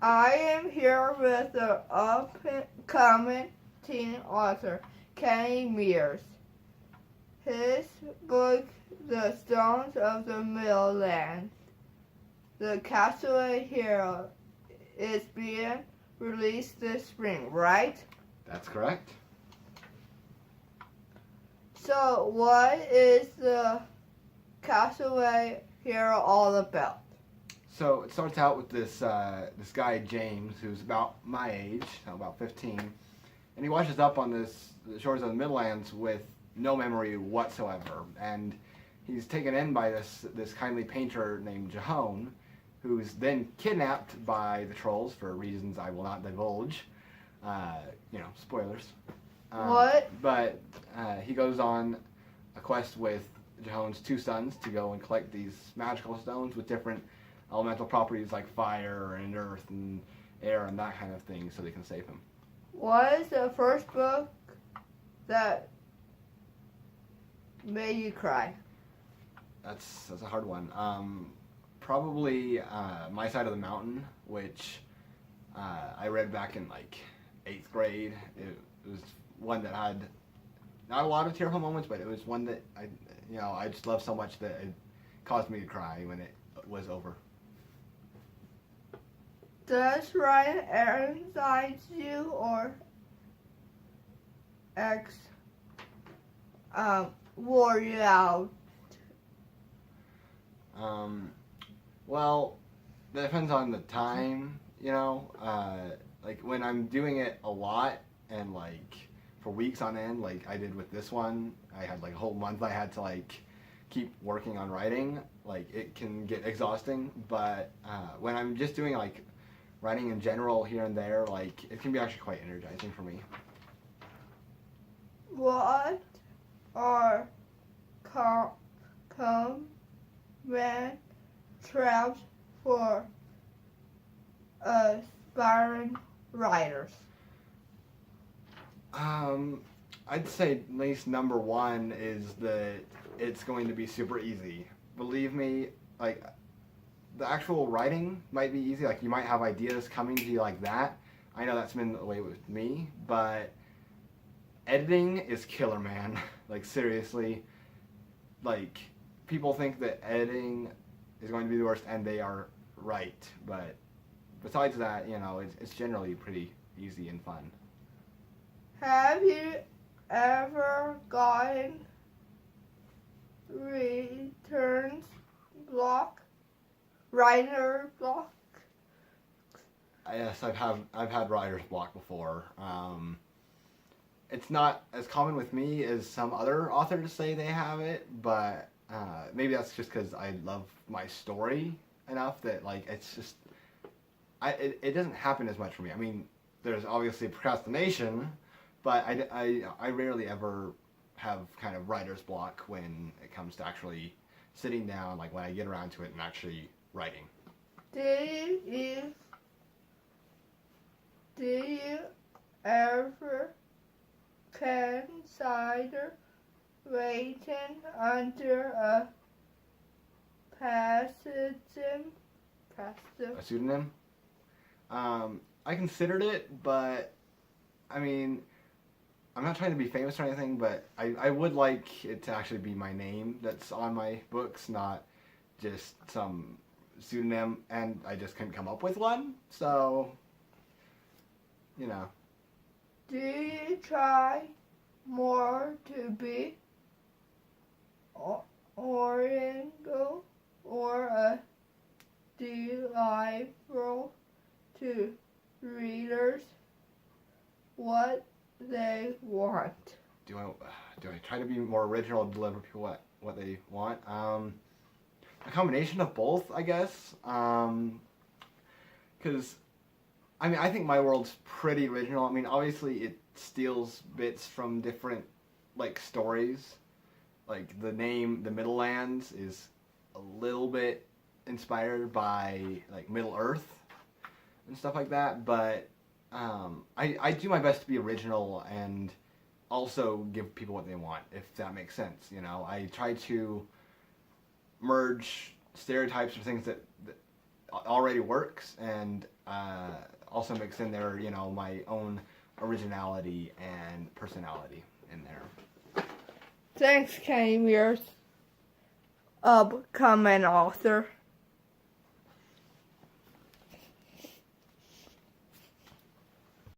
I am here with the upcoming teen author, Kenny Mears. His book, The Stones of the Midlands, The Castaway Hero, is being released this spring, right? That's correct. So, what is the Castaway Hero all about? So it starts out with this guy James, who's about my age, about 15, and he washes up on the shores of the Midlands with no memory whatsoever, and he's taken in by this kindly painter named Jahone, who's then kidnapped by the trolls for reasons I will not divulge. Spoilers. What? But he goes on a quest with Jahone's two sons to go and collect these magical stones with different elemental properties like fire and earth and air and that kind of thing, so they can save him. What is the first book that made you cry? That's a hard one. Probably My Side of the Mountain, which I read back in like 8th grade. It was one that had not a lot of tearful moments, but it was one that I just loved so much that it caused me to cry when it was over. Does Ryan excite you or wore you out? Well, that depends on the time, like when I'm doing it a lot and like for weeks on end, like I did with this one, I had like a whole month I had to like keep working on writing, like it can get exhausting, but when I'm just doing like writing in general here and there, like it can be actually quite energizing for me. What are common traps for aspiring writers? I'd say at least number one is that it's going to be super easy. Believe me, like the actual writing might be easy. Like you might have ideas coming to you like that. I know that's been the way with me, but editing is killer, man. Like seriously, like people think that editing is going to be the worst, and they are right. But besides that, it's generally pretty easy and fun. Have you ever gotten returns block? Writer block? Yes, I've had writer's block before. It's not as common with me as some other authors say they have it, but maybe that's just because I love my story enough that like it's just it doesn't happen as much for me. I mean, there's obviously procrastination, but I rarely ever have kind of writer's block when it comes to actually sitting down, like when I get around to it and actually writing. Did you ever consider writing under a A pseudonym? I considered it, but I mean, I'm not trying to be famous or anything, but I would like it to actually be my name that's on my books, not just some pseudonym, and I just couldn't come up with one, so, Do you try more to be original or a delightful to readers what they want? Do I try to be more original and deliver people what they want? A combination of both, I guess. Because I think my world's pretty original. I mean, obviously it steals bits from different like stories. Like the name, the Middlelands, is a little bit inspired by like Middle Earth and stuff like that. But I do my best to be original and also give people what they want, if that makes sense. I try to merge stereotypes or things that already works, and also mix in there, my own originality and personality in there. Thanks, Kenny Mears. Become an author.